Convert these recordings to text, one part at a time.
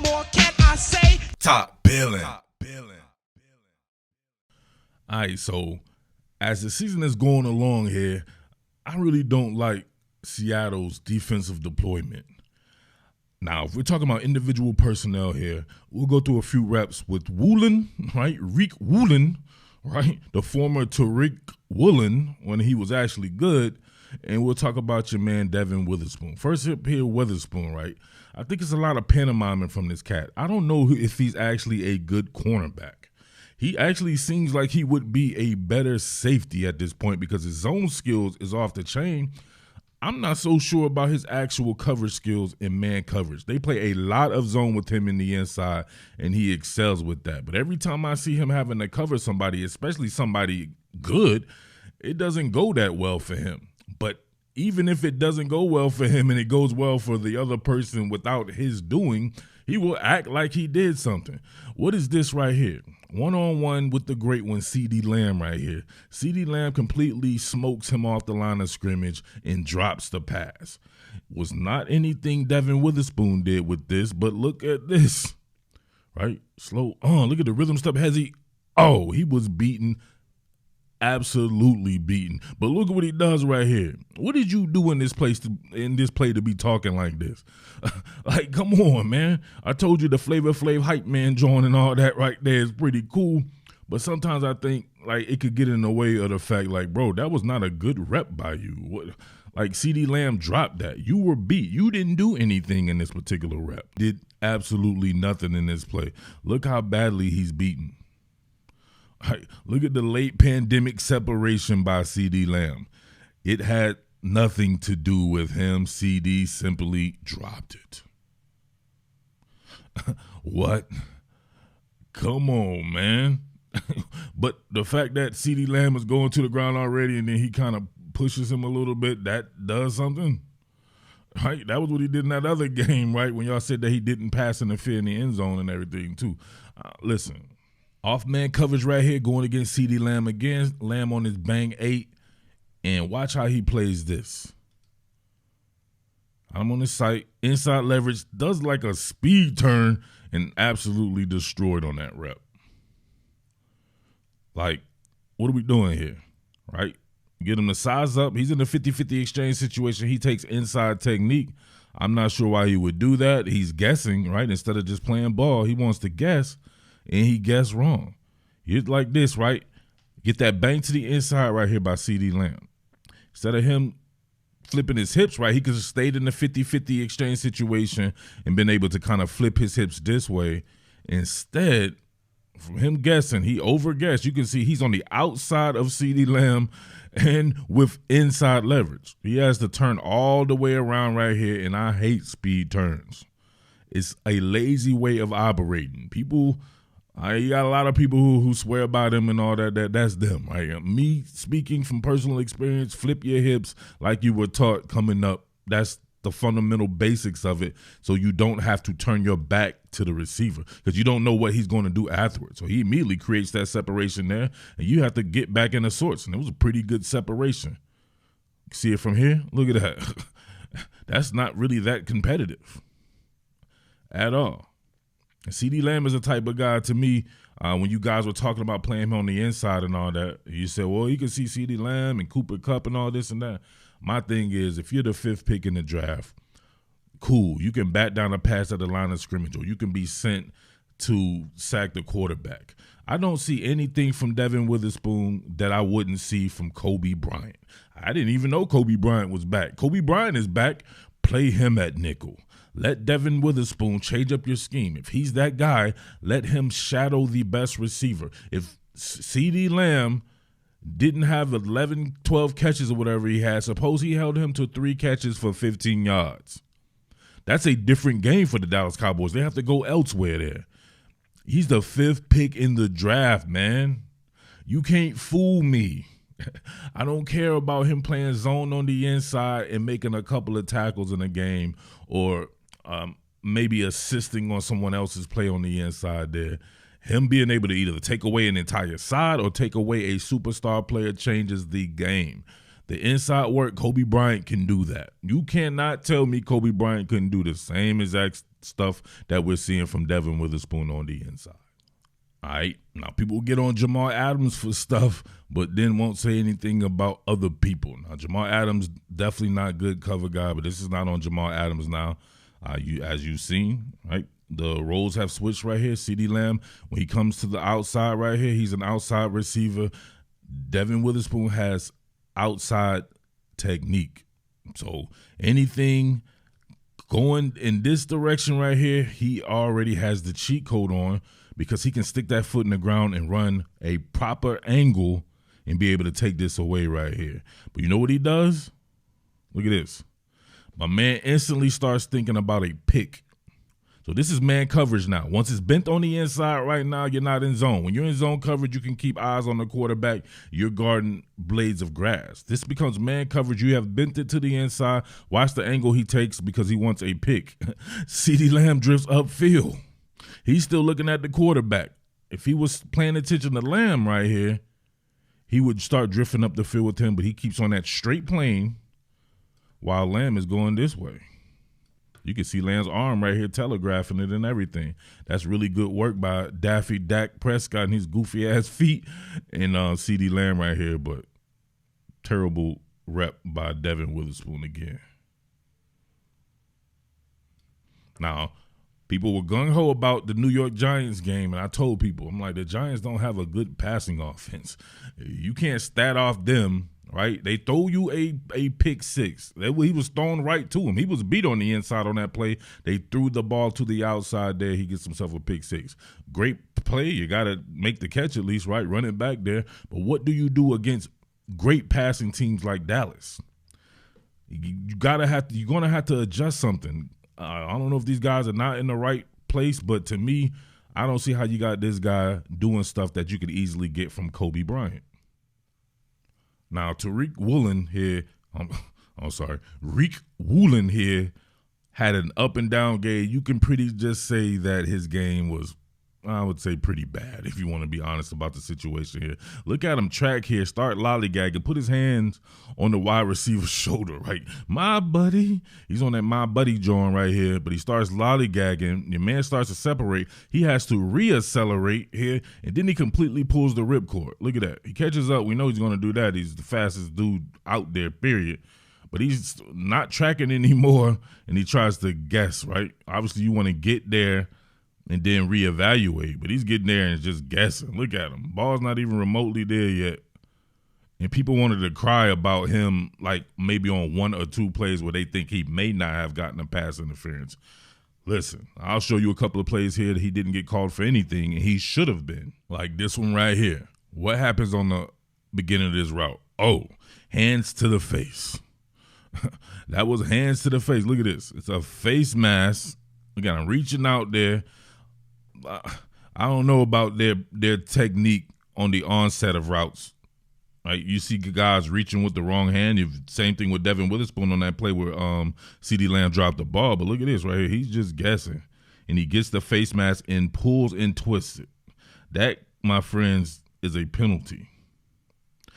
more can I say? Top Billin. All right, so as the season is going along here, I really don't like Seattle's defensive deployment. Now, if we're talking about individual personnel here, we'll go through a few reps with Woolen, right? Woolen, right? The former Tariq Woolen when he was actually good. And we'll talk about your man, Devin Witherspoon. First up here, Witherspoon, right? I think it's a lot of pantomiming from this cat. I don't know if he's actually a good cornerback. He actually seems like he would be a better safety at this point because his zone skills is off the chain. I'm not so sure about his actual coverage skills in man coverage. They play a lot of zone with him in the inside, and he excels with that. But every time I see him having to cover somebody, especially somebody good, it doesn't go that well for him. But even if it doesn't go well for him and it goes well for the other person without his doing, he will act like he did something. What is this right here? One-on-one with the great one, CeeDee Lamb right here. CeeDee Lamb completely smokes him off the line of scrimmage and drops the pass. Was not anything Devin Witherspoon did with this, but look at this, right? Slow on. Look at the rhythm step. He was beaten. Absolutely beaten. But look at what he does right here. What did you do in this play to be talking like this? Like, come on, man. I told you the Flavor Flav hype man joint and all that right there is pretty cool. But sometimes I think like it could get in the way of the fact like, bro, that was not a good rep by you. Like CeeDee Lamb dropped that. You were beat. You didn't do anything in this particular rep. Did absolutely nothing in this play. Look how badly he's beaten. Right. Look at the late pandemic separation by CeeDee Lamb. It had nothing to do with him. CeeDee simply dropped it. What? Come on, man. But the fact that CeeDee Lamb is going to the ground already and then he kind of pushes him a little bit, that does something. Right? That was what he did in that other game, right? When y'all said that he didn't pass interfere in the end zone and everything, too. Listen. Off-man coverage right here going against CeeDee Lamb again. Lamb on his bang 8. And watch how he plays this. I'm on his site. Inside leverage. Does like a speed turn and absolutely destroyed on that rep. Like, what are we doing here? Right? Get him to size up. He's in a 50-50 exchange situation. He takes inside technique. I'm not sure why he would do that. He's guessing, right? Instead of just playing ball, he wants to guess. And he guessed wrong. It's like this, right? Get that bang to the inside right here by CeeDee Lamb. Instead of him flipping his hips, right, he could have stayed in the 50-50 exchange situation and been able to kind of flip his hips this way. Instead, from him guessing, he overguessed. You can see he's on the outside of CeeDee Lamb and with inside leverage. He has to turn all the way around right here, and I hate speed turns. It's a lazy way of operating. People... you got a lot of people who swear by them and all that. That's them. Right? Me speaking from personal experience, flip your hips like you were taught coming up. That's the fundamental basics of it. So you don't have to turn your back to the receiver because you don't know what he's going to do afterwards. So he immediately creates that separation there, and you have to get back in the sorts. And it was a pretty good separation. See it from here? Look at that. That's not really that competitive at all. CeeDee Lamb is the type of guy to me, when you guys were talking about playing him on the inside and all that, you said, well, you can see CeeDee Lamb and Cooper Kupp and all this and that. My thing is, if you're the 5th pick in the draft, cool. You can bat down a pass at the line of scrimmage, or you can be sent to sack the quarterback. I don't see anything from Devin Witherspoon that I wouldn't see from Coby Bryant. I didn't even know Coby Bryant was back. Coby Bryant is back. Play him at nickel. Let Devin Witherspoon change up your scheme. If he's that guy, let him shadow the best receiver. If CeeDee Lamb didn't have 11, 12 catches or whatever he had, suppose he held him to 3 catches for 15 yards. That's a different game for the Dallas Cowboys. They have to go elsewhere there. He's the 5th pick in the draft, man. You can't fool me. I don't care about him playing zone on the inside and making a couple of tackles in a game or maybe assisting on someone else's play on the inside there. Him being able to either take away an entire side or take away a superstar player changes the game. The inside work, Coby Bryant can do that. You cannot tell me Coby Bryant couldn't do the same exact stuff that we're seeing from Devin Witherspoon on the inside. All right, now people get on Jamal Adams for stuff, but then won't say anything about other people. Now, Jamal Adams, definitely not a good cover guy, but this is not on Jamal Adams now. As you've seen, right? The roles have switched right here. CeeDee Lamb, when he comes to the outside right here, he's an outside receiver. Devin Witherspoon has outside technique. So anything going in this direction right here, he already has the cheat code on because he can stick that foot in the ground and run a proper angle and be able to take this away right here. But you know what he does? Look at this. My man instantly starts thinking about a pick. So this is man coverage now. Once it's bent on the inside right now, you're not in zone. When you're in zone coverage, you can keep eyes on the quarterback. You're guarding blades of grass. This becomes man coverage. You have bent it to the inside. Watch the angle he takes because he wants a pick. CeeDee Lamb drifts upfield. He's still looking at the quarterback. If he was paying attention to Lamb right here, he would start drifting up the field with him, but he keeps on that straight plane while Lamb is going this way. You can see Lamb's arm right here telegraphing it and everything. That's really good work by Daffy Dak Prescott and his goofy-ass feet and CeeDee Lamb right here, but terrible rep by Devin Witherspoon again. Now, people were gung-ho about the New York Giants game, and I told people, I'm like, the Giants don't have a good passing offense. You can't stat off them. Right, they throw you a pick six. He was thrown right to him. He was beat on the inside on that play. They threw the ball to the outside there. He gets himself a pick six. Great play. You got to make the catch at least, right? Run it back there. But what do you do against great passing teams like Dallas? You're gonna have to adjust something. I don't know if these guys are not in the right place, but to me, I don't see how you got this guy doing stuff that you could easily get from Coby Bryant. Now, Tariq Woolen here, Reek Woolen here had an up and down game. You can pretty just say that his game was, I would say, pretty bad if you want to be honest about the situation here. Look at him track here, start lollygagging, put his hands on the wide receiver's shoulder, right? My buddy, he's on that my buddy joint right here, but he starts lollygagging. Your man starts to separate. He has to reaccelerate here, and then he completely pulls the ripcord. Look at that. He catches up. We know he's going to do that. He's the fastest dude out there, period. But he's not tracking anymore, and he tries to guess, right? Obviously, you want to get there and then reevaluate. But he's getting there and just guessing. Look at him. Ball's not even remotely there yet. And people wanted to cry about him like maybe on one or two plays where they think he may not have gotten a pass interference. Listen, I'll show you a couple of plays here that he didn't get called for anything, and he should have been. Like this one right here. What happens on the beginning of this route? Oh, hands to the face. That was hands to the face. Look at this. It's a face mask. We got him reaching out there. I don't know about their technique on the onset of routes. Right, you see guys reaching with the wrong hand. Same thing with Devin Witherspoon on that play where CeeDee Lamb dropped the ball. But look at this right here. He's just guessing, and he gets the face mask and pulls and twists it. That, my friends, is a penalty.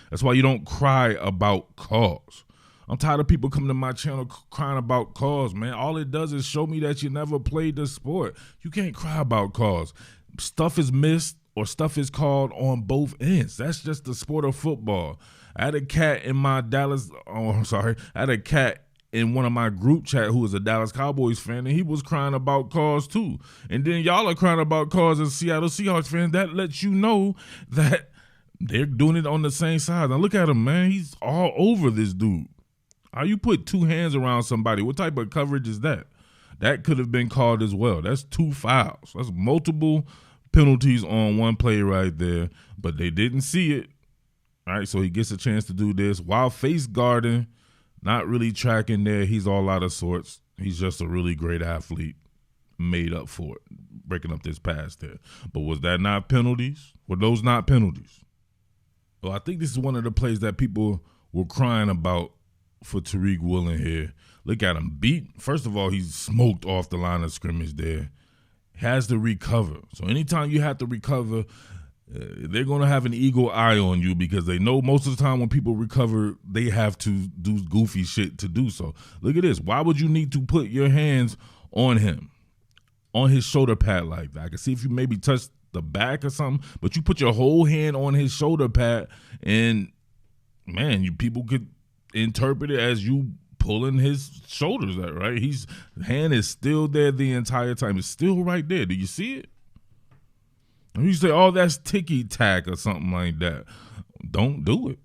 That's why you don't cry about calls. I'm tired of people coming to my channel crying about calls, man. All it does is show me that you never played the sport. You can't cry about calls. Stuff is missed or stuff is called on both ends. That's just the sport of football. I had a cat in my I had a cat in one of my group chat who was a Dallas Cowboys fan, and he was crying about calls too. And then y'all are crying about calls as Seattle Seahawks fans. That lets you know that they're doing it on the same side. Now look at him, man. He's all over this dude. How you put two hands around somebody? What type of coverage is that? That could have been called as well. That's 2 fouls. That's multiple penalties on one play right there, but they didn't see it. All right, so he gets a chance to do this while face guarding, not really tracking there. He's all out of sorts. He's just a really great athlete, made up for it, breaking up this pass there. But was that not penalties? Were those not penalties? Well, I think this is one of the plays that people were crying about for Tariq Woolen here. Look at him beat. First of all, he's smoked off the line of scrimmage there. Has to recover. So anytime you have to recover, they're going to have an eagle eye on you because they know most of the time when people recover, they have to do goofy shit to do so. Look at this. Why would you need to put your hands on him, on his shoulder pad like that? I can see if you maybe touch the back or something, but you put your whole hand on his shoulder pad and, man, people could interpret it as you pulling his shoulders out, right? His hand is still there the entire time. It's still right there. Do you see it? And you say, oh, that's ticky-tack or something like that. Don't do it.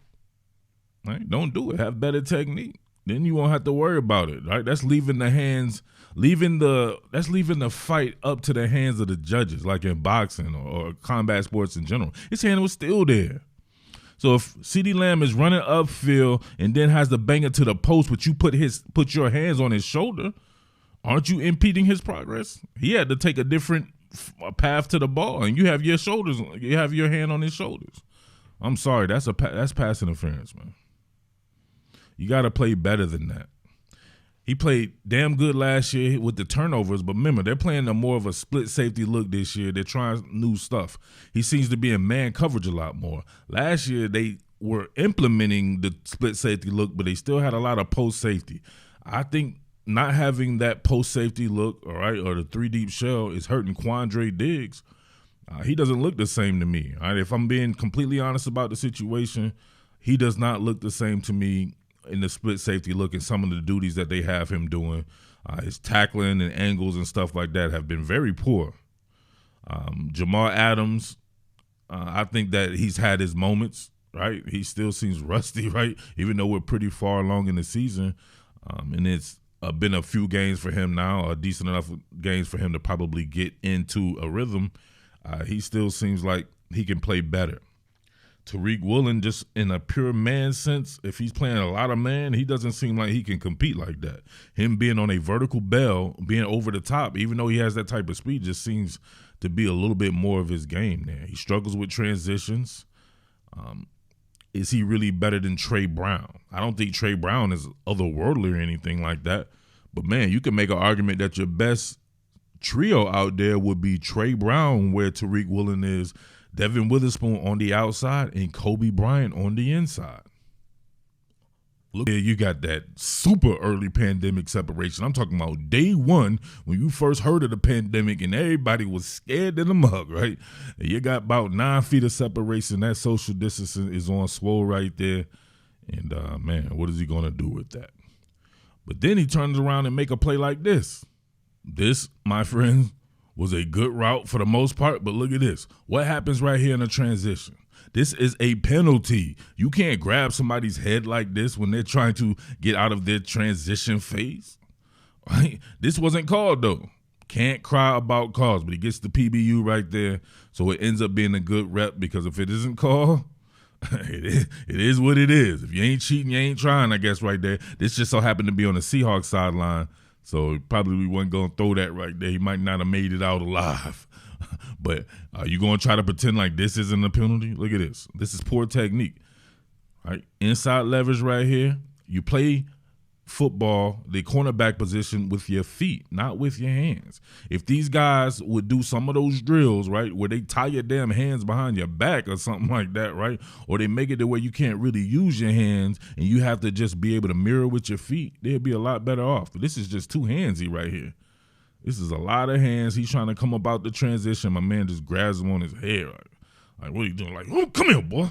Right? Don't do it. Have better technique. Then you won't have to worry about it, right? That's leaving the fight up to the hands of the judges, like in boxing or combat sports in general. His hand was still there. So if CeeDee Lamb is running upfield and then has the banger to the post, but you put your hands on his shoulder, aren't you impeding his progress? He had to take a different path to the ball, and you have your hand on his shoulders. I'm sorry, that's pass interference, man. You got to play better than that. He played damn good last year with the turnovers, but remember, they're playing more of a split safety look this year. They're trying new stuff. He seems to be in man coverage a lot more. Last year, they were implementing the split safety look, but they still had a lot of post safety. I think not having that post safety look, all right, or the 3 deep shell is hurting Quandre Diggs. He doesn't look the same to me. All right, if I'm being completely honest about the situation, he does not look the same to me in the split safety look and some of the duties that they have him doing. His tackling and angles and stuff like that have been very poor. Jamal Adams, I think that he's had his moments, right? He still seems rusty, right? Even though we're pretty far along in the season. And it's been a few games for him now, decent enough games for him to probably get into a rhythm. He still seems like he can play better. Tariq Woolen, just in a pure man sense, if he's playing a lot of man, he doesn't seem like he can compete like that. Him being on a vertical bell, being over the top, even though he has that type of speed, just seems to be a little bit more of his game there. He struggles with transitions. Is he really better than Trey Brown? I don't think Trey Brown is otherworldly or anything like that. But, man, you can make an argument that your best trio out there would be Trey Brown, where Tariq Woolen is, Devin Witherspoon on the outside, and Coby Bryant on the inside. Look here, you got that super early pandemic separation. I'm talking about day one when you first heard of the pandemic and everybody was scared to the mug, right? And you got about 9 feet of separation. That social distancing is on swole right there. And, man, what is he going to do with that? But then he turns around and make a play like this. This, my friend, was a good route for the most part, but look at this. What happens right here in the transition? This is a penalty. You can't grab somebody's head like this when they're trying to get out of their transition phase. Right? This wasn't called, though. Can't cry about calls, but he gets the PBU right there, so it ends up being a good rep because if it isn't called, it is what it is. If you ain't cheating, you ain't trying, I guess, right there. This just so happened to be on the Seahawks sideline. So probably we wasn't going to throw that right there. He might not have made it out alive. But are you going to try to pretend like this isn't a penalty? Look at this. This is poor technique. Right? Inside leverage right here. You play football, the cornerback position, with your feet, not with your hands. If these guys would do some of those drills, right, where they tie your damn hands behind your back or something like that, right, or they make it to where you can't really use your hands and you have to just be able to mirror with your feet, they'd be a lot better off. But this is just too handsy right here. This is a lot of hands. He's trying to come about the transition. My man just grabs him on his head. Like, what are you doing? Like, oh, come here, boy.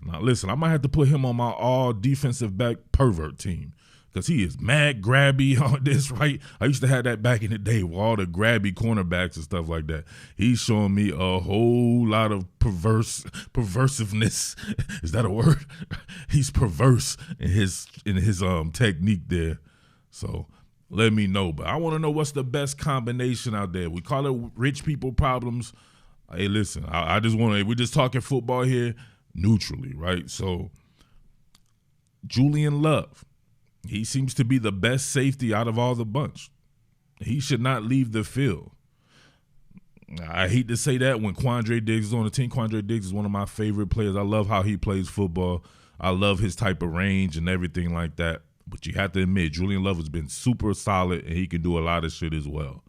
Now, listen, I might have to put him on my all defensive back pervert team. Because he is mad grabby on this, right? I used to have that back in the day with all the grabby cornerbacks and stuff like that. He's showing me a whole lot of perversiveness. Is that a word? He's perverse in his technique there. So let me know. But I want to know what's the best combination out there. We call it rich people problems. Hey, listen, I just want to, we're just talking football here neutrally, right? So Julian Love. He seems to be the best safety out of all the bunch. He should not leave the field. I hate to say that when Quandre Diggs is on the team. Quandre Diggs is one of my favorite players. I love how he plays football. I love his type of range and everything like that. But you have to admit, Julian Love has been super solid, and he can do a lot of shit as well.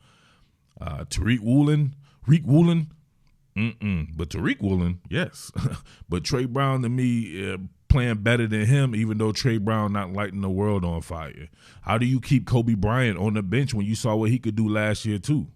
Tariq Woolen, But Tariq Woolen, yes. But Trey Brown, to me, playing better than him, even though Trey Brown not lighting the world on fire. How do you keep Coby Bryant on the bench when you saw what he could do last year too?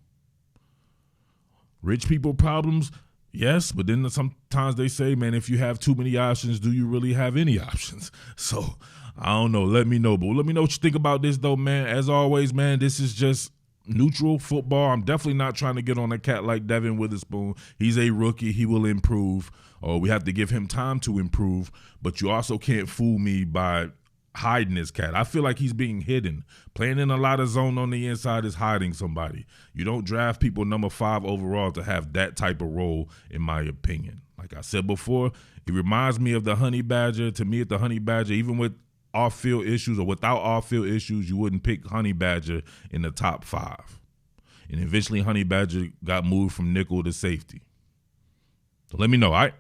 Rich people problems, yes, but then sometimes they say, man, if you have too many options, do you really have any options? So, I don't know. Let me know. But let me know what you think about this, though, man. As always, man, this is just neutral football. I'm definitely not trying to get on a cat like Devin Witherspoon. He's a rookie. He will improve. We have to give him time to improve. But you also can't fool me by hiding this cat. I feel like he's being hidden. Playing in a lot of zone on the inside is hiding somebody. You don't draft people number 5 overall to have that type of role, in my opinion. Like I said before, it reminds me of the Honey Badger. To me, at the Honey Badger, even with off-field issues or without off-field issues, you wouldn't pick Honey Badger in the top 5. And eventually Honey Badger got moved from nickel to safety. So let me know, all right?